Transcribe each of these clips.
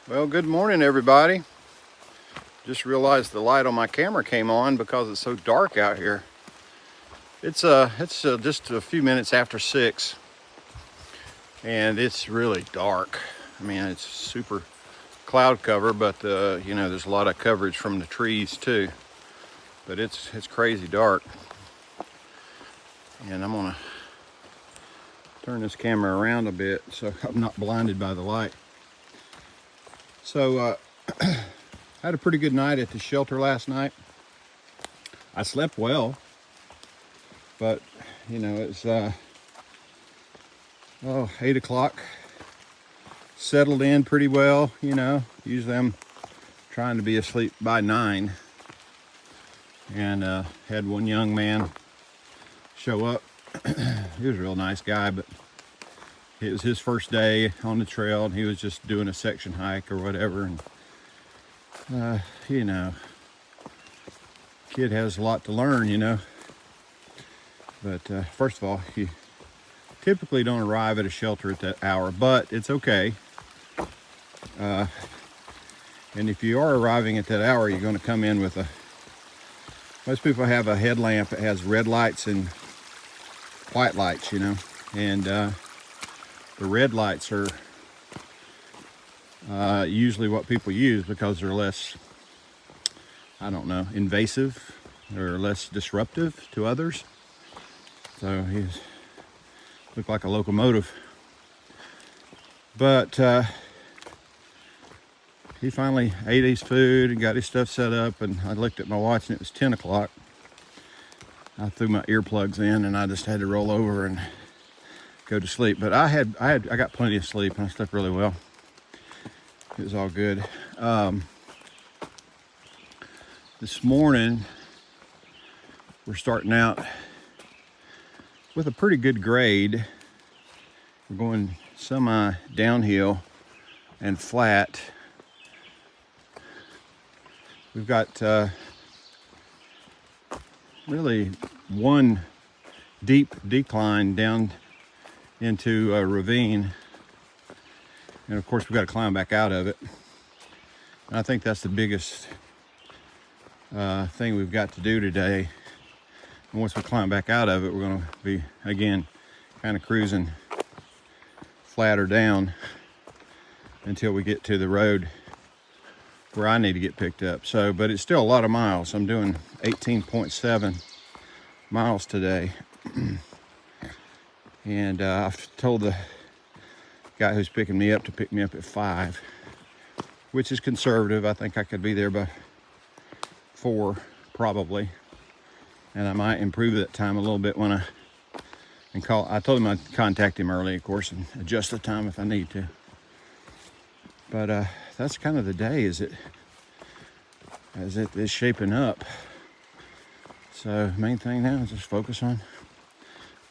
Well, good morning, everybody. Just realized the light on my camera came on because it's so dark out here. It's just a few minutes after 6, and it's really dark. I mean, it's super cloud cover, but there's a lot of coverage from the trees too. But it's crazy dark, and I'm gonna turn this camera around a bit so I'm not blinded by the light. So I had a pretty good night at the shelter last night. I slept well, but it's 8 o'clock. Settled in pretty well. Usually I'm trying to be asleep by 9, and had one young man show up. He was a real nice guy, but it was his first day on the trail, and he was just doing a section hike or whatever. And kid has a lot to learn. But first of all, you typically don't arrive at a shelter at that hour, but it's okay. And if you are arriving at that hour, you're going to come in with most people have a headlamp that has red lights and white lights, and the red lights are usually what people use because they're less, invasive or less disruptive to others. So he looked like a locomotive. But he finally ate his food and got his stuff set up, and I looked at my watch and it was 10 o'clock. I threw my earplugs in and I just had to roll over and go to sleep. But I got plenty of sleep, and I slept really well. It was all good. This morning we're starting out with a pretty good grade. We're going semi downhill and flat. We've got really one deep decline down into a ravine, and of course we've got to climb back out of it. And I think that's the biggest thing we've got to do today. And once we climb back out of it, we're going to be again kind of cruising flat or down until we get to the road where I need to get picked up. So, but it's still a lot of miles. I'm doing 18.7 miles today. And I've told the guy who's picking me up to pick me up at 5, which is conservative. I think I could be there by 4 probably. And I might improve that time a little bit when I told him I'd contact him early, of course, and adjust the time if I need to. But that's kind of the day as it is shaping up. So main thing now is just focus on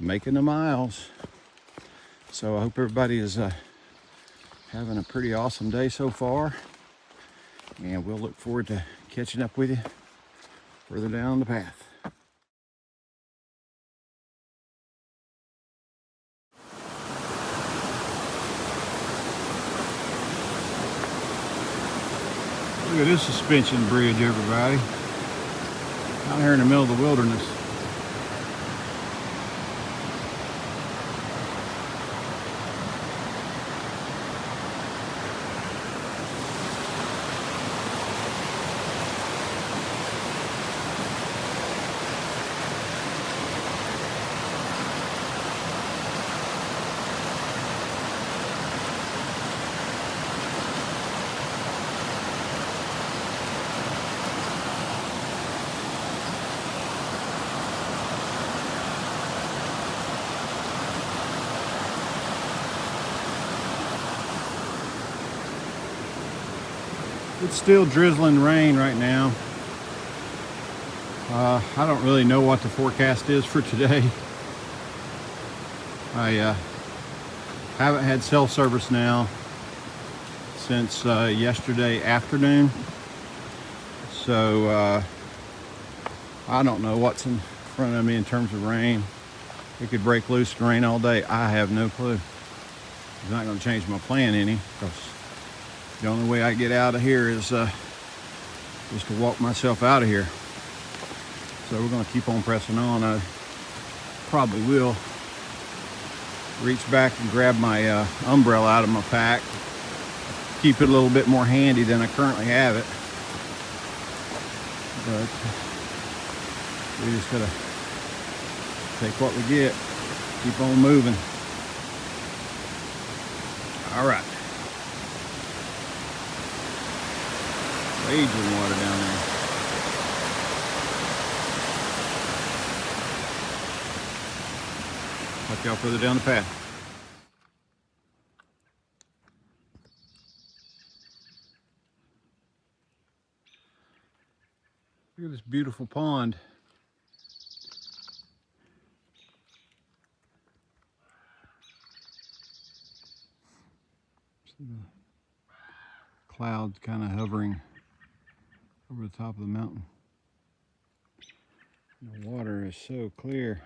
making the miles. So I hope everybody is having a pretty awesome day so far, and we'll look forward to catching up with you further down the path. Look at this suspension bridge, everybody. Out here in the middle of the wilderness. It's still drizzling rain right now. I don't really know what the forecast is for today. I haven't had cell service now since yesterday afternoon. So I don't know what's in front of me in terms of rain. It could break loose and rain all day. I have no clue. It's not going to change my plan any, because The only way I get out of here is to walk myself out of here. So we're gonna keep on pressing on. I probably will reach back and grab my umbrella out of my pack, keep it a little bit more handy than I currently have it. But we just gotta take what we get, keep on moving. All right. Raging water down there. Talk y'all further down the path. Look at this beautiful pond. See the clouds kind of hovering over the top of the mountain. The water is so clear.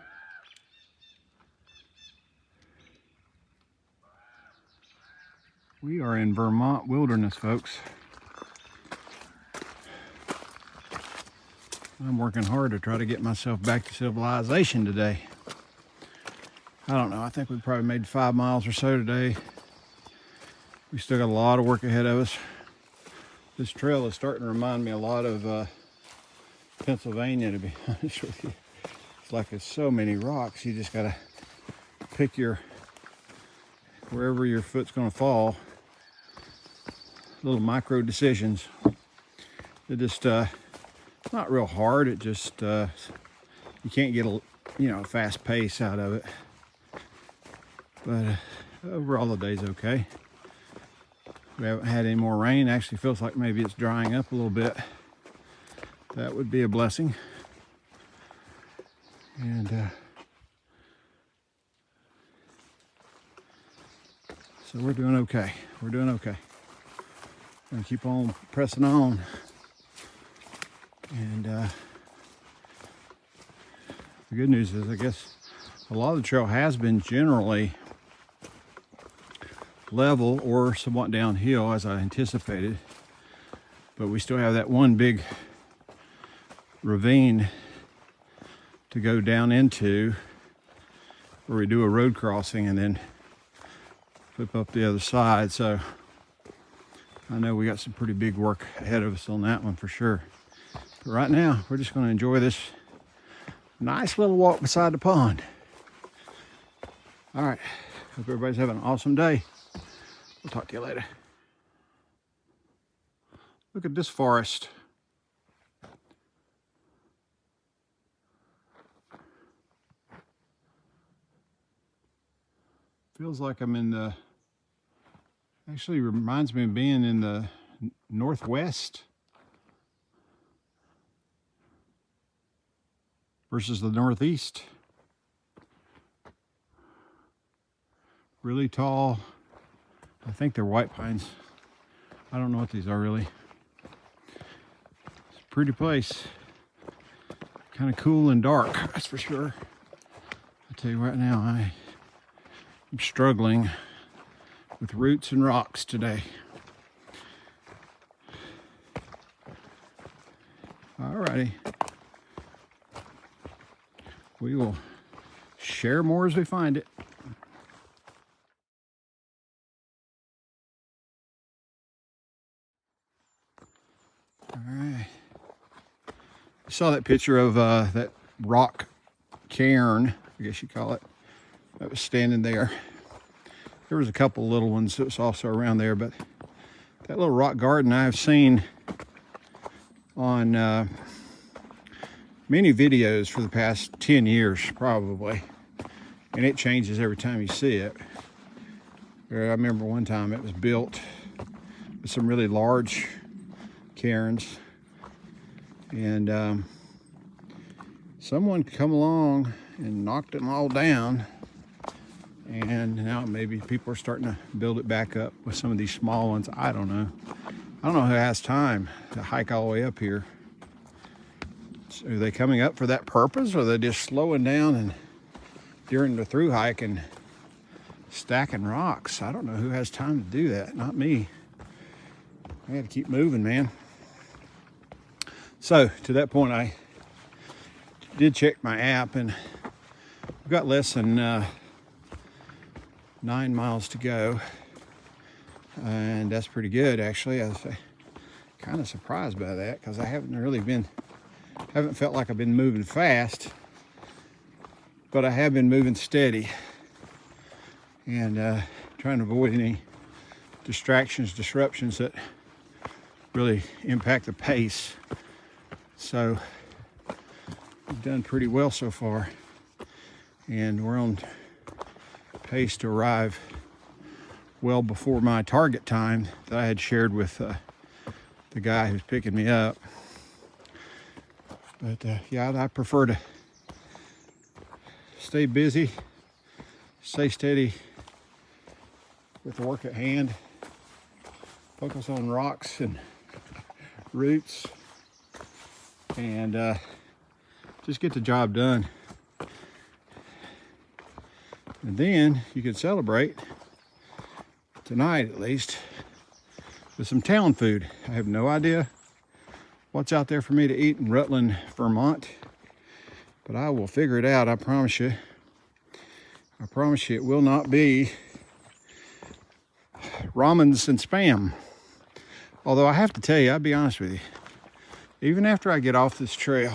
We are in Vermont wilderness, folks. I'm working hard to try to get myself back to civilization today. I don't know, I think we probably made 5 miles or so today. We still got a lot of work ahead of us. This trail is starting to remind me a lot of Pennsylvania, to be honest with you. It's like it's so many rocks, you just gotta pick wherever your foot's gonna fall. Little micro decisions. They're just not real hard. It just you can't get a fast pace out of it. But overall the day's okay. We haven't had any more rain. Actually feels like maybe it's drying up a little bit. That would be a blessing. And so we're doing okay. We're doing okay. Gonna keep on pressing on. And the good news is, I guess a lot of the trail has been generally level or somewhat downhill as I anticipated, but we still have that one big ravine to go down into where we do a road crossing and then flip up the other side. So I know we got some pretty big work ahead of us on that one for sure. But right now, we're just going to enjoy this nice little walk beside the pond. All right. Hope everybody's having an awesome day. We'll talk to you later. Look at this forest. Feels like I'm in the, actually reminds me of being in the Northwest versus the Northeast. Really tall. I think they're white pines. I don't know what these are really. It's a pretty place. Kind of cool and dark, that's for sure. I'll tell you right now, I'm struggling with roots and rocks today. Alrighty. We will share more as we find it. Alright. I saw that picture of that rock cairn, I guess you call it, that was standing there. There was a couple little ones that was also around there, but that little rock garden I've seen on many videos for the past 10 years probably, and it changes every time you see it. I remember one time it was built with some really large cairns, and someone come along and knocked them all down, and now maybe people are starting to build it back up with some of these small ones. I don't know who has time to hike all the way up here. So are they coming up for that purpose, or are they just slowing down and during the through hike and stacking rocks? I don't know who has time to do that. Not me. I had to keep moving, man. So to that point, I did check my app, and we've got less than 9 miles to go, and that's pretty good actually. I was kind of surprised by that because I haven't felt like I've been moving fast, but I have been moving steady and trying to avoid any disruptions that really impact the pace. So we've done pretty well so far, and we're on pace to arrive well before my target time that I had shared with the guy who's picking me up. But yeah, I prefer to stay busy, stay steady with the work at hand, focus on rocks and roots, and just get the job done. And then you can celebrate tonight, at least, with some town food. I have no idea what's out there for me to eat in Rutland, Vermont, but I will figure it out. I promise you. I promise you it will not be ramens and Spam. Although I have to tell you, I'll be honest with you, even after I get off this trail,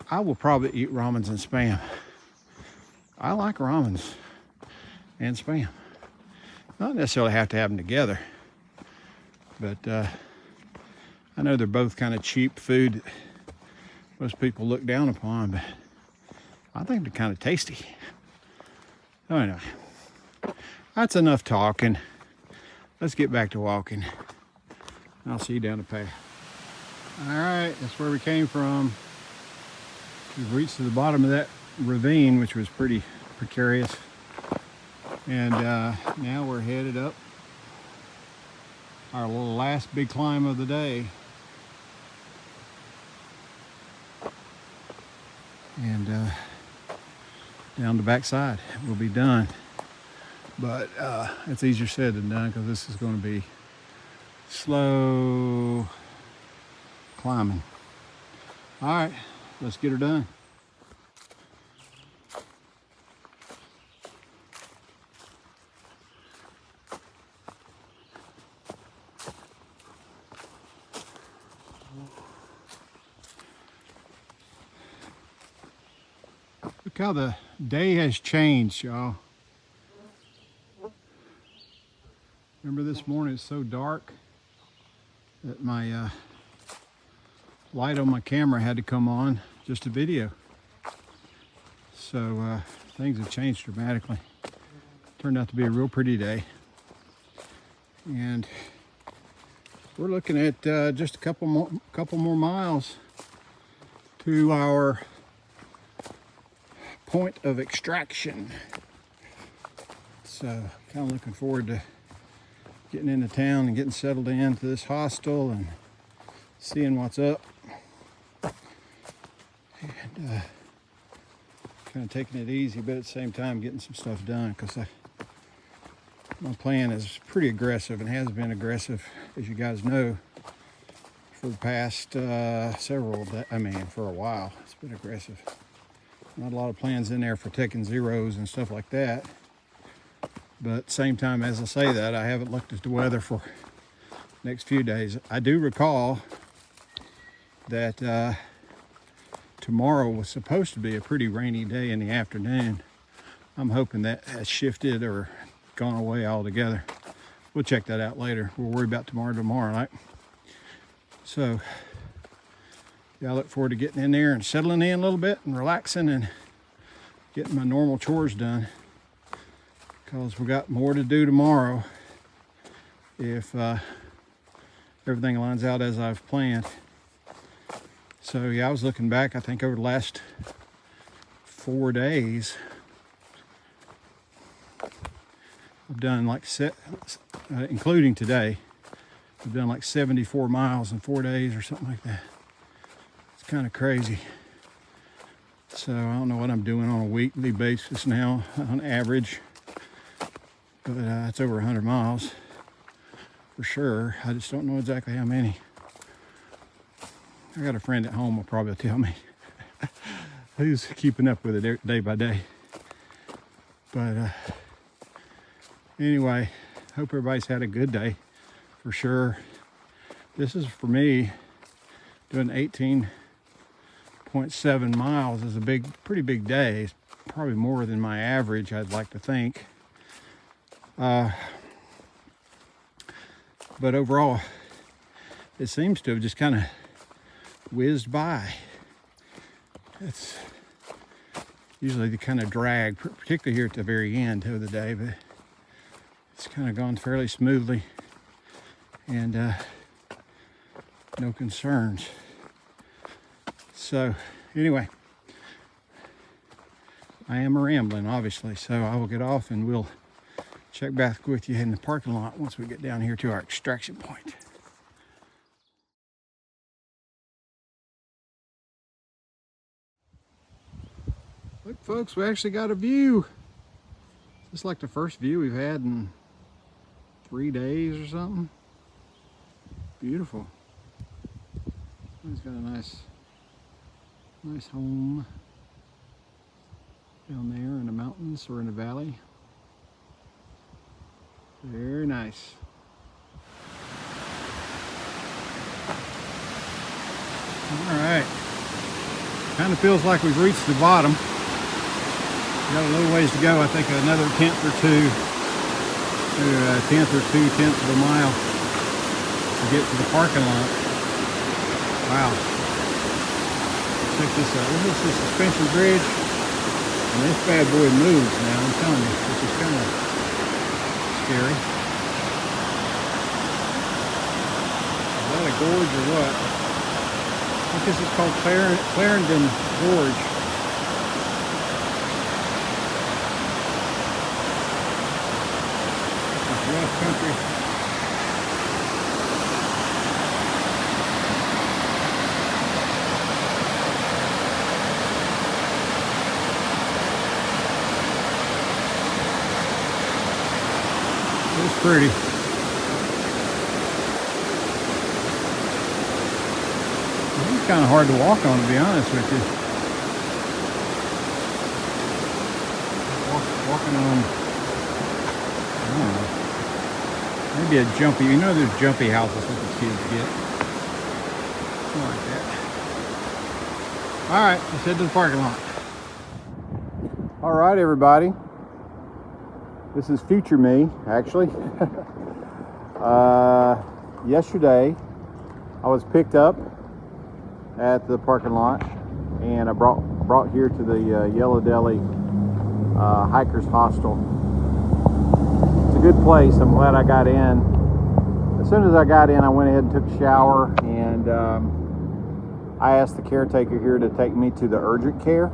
I will probably eat ramens and Spam. I like ramens and Spam. Not necessarily have to have them together, but I know they're both kind of cheap food that most people look down upon, but I think they're kind of tasty. So anyway, that's enough talking. Let's get back to walking. I'll see you down the path. All right, that's where we came from. We've reached to the bottom of that ravine, which was pretty precarious. And now we're headed up our little last big climb of the day. And down the backside, we'll be done. But it's easier said than done because this is going to be slow climbing. All right, let's get her done. Look how the day has changed, y'all. Remember this morning it's so dark that my light on my camera had to come on just to video. So things have changed dramatically. Turned out to be a real pretty day. And we're looking at just a couple more miles to our point of extraction. So kind of looking forward to getting into town and getting settled into this hostel and seeing what's up. And kind of taking it easy, but at the same time getting some stuff done, because my plan is pretty aggressive and has been aggressive, as you guys know, for the past for a while. It's been aggressive. Not a lot of plans in there for taking zeros and stuff like that. But at the same time, as I say that, I haven't looked at the weather for the next few days. I do recall that tomorrow was supposed to be a pretty rainy day in the afternoon. I'm hoping that has shifted or gone away altogether. We'll check that out later. We'll worry about tomorrow night. So yeah, I look forward to getting in there and settling in a little bit and relaxing and getting my normal chores done, because we got more to do tomorrow if everything lines out as I've planned. So yeah, I was looking back, I think over the last 4 days, I've done like including today, I've done like 74 miles in 4 days or something like that. It's kind of crazy. So I don't know what I'm doing on a weekly basis now on average, but it's over 100 miles. for sure. I just don't know exactly how many. I got a friend at home will probably tell me who's keeping up with it day by day. But anyway, hope everybody's had a good day for sure. This is, for me, doing 18.7 miles is a pretty big day. It's probably more than my average, I'd like to think. But overall, it seems to have just kind of whizzed by. It's usually the kind of drag, particularly here at the very end of the day, but it's kind of gone fairly smoothly, and no concerns. So anyway, I am rambling, obviously, so I will get off and we'll check back with you in the parking lot once we get down here to our extraction point. Look, folks, we actually got a view. It's like the first view we've had in 3 days or something. Beautiful. He's got a nice home down there in the mountains or in the valley. Very nice. All right. Kind of feels like we've reached the bottom. We've got a little ways to go. I think another tenth or 2 tenths of a mile to get to the parking lot. Wow. Check this out. This is the suspension bridge. And this bad boy moves now, I'm telling you, which is kind of scary. Is that a gorge or what? I think this is called Clarendon Gorge. It's rough country. It's pretty. It's kind of hard to walk on, to be honest with you. Walking on, I don't know, maybe a jumpy, there's jumpy houses that the kids get. Something like that. All right, let's head to the parking lot. All right, everybody. This is future me, actually. Yesterday, I was picked up at the parking lot, and I brought here to the Yellow Deli Hikers Hostel. It's a good place. I'm glad I got in. As soon as I got in, I went ahead and took a shower, and I asked the caretaker here to take me to the urgent care.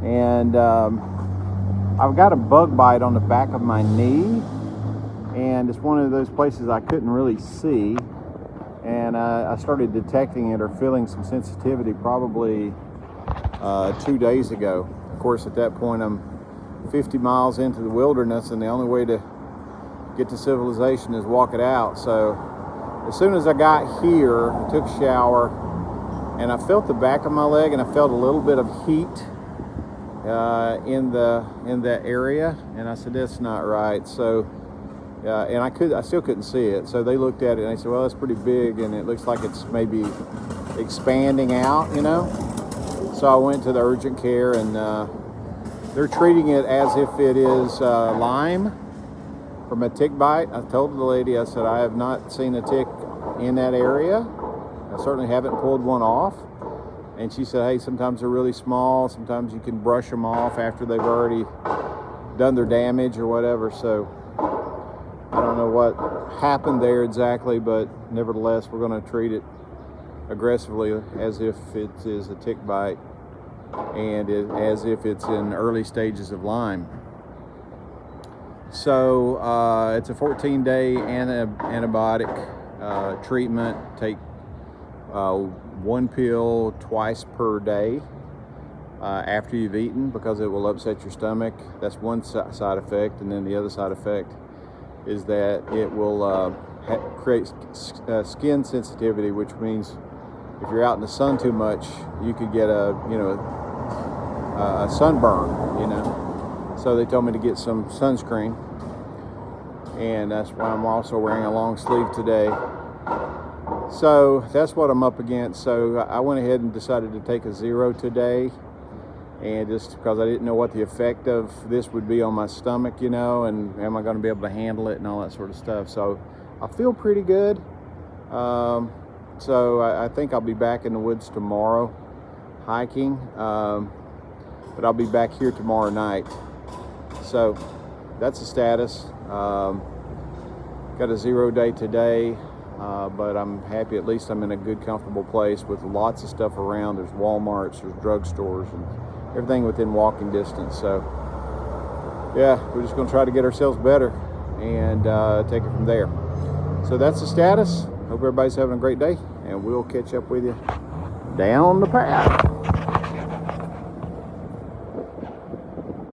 And I've got a bug bite on the back of my knee, and it's one of those places I couldn't really see, and I started detecting it or feeling some sensitivity probably 2 days ago. Of course, at that point I'm 50 miles into the wilderness, and the only way to get to civilization is walk it out. So as soon as I got here, I took a shower, and I felt the back of my leg, and I felt a little bit of heat in that area, and I said, that's not right. So and I still couldn't see it. So they looked at it and they said, well, that's pretty big, and it looks like it's maybe expanding out, So I went to the urgent care, and they're treating it as if it is Lyme from a tick bite. I told the lady, I said, I have not seen a tick in that area. I certainly haven't pulled one off. And she said, hey, sometimes they're really small. Sometimes you can brush them off after they've already done their damage or whatever. So I don't know what happened there exactly, but nevertheless, we're going to treat it aggressively as if it is a tick bite, and as if it's in early stages of Lyme. So it's a 14-day antibiotic treatment. Take one pill twice per day after you've eaten, because it will upset your stomach. That's one side effect. And then the other side effect is that it will create skin sensitivity, which means if you're out in the sun too much, you could get a sunburn, you know. So they told me to get some sunscreen, and that's why I'm also wearing a long sleeve today. So that's what I'm up against. So I went ahead and decided to take a 0 today, and just because I didn't know what the effect of this would be on my stomach, you know, and am I going to be able to handle it and all that sort of stuff. So I feel pretty good. So I think I'll be back in the woods tomorrow hiking, but I'll be back here tomorrow night. So that's the status. Got a 0 day today, but I'm happy at least I'm in a good, comfortable place with lots of stuff around. There's Walmarts, there's drugstores, and everything within walking distance. So yeah, we're just going to try to get ourselves better and take it from there. So that's the status. Hope everybody's having a great day, and we'll catch up with you down the path.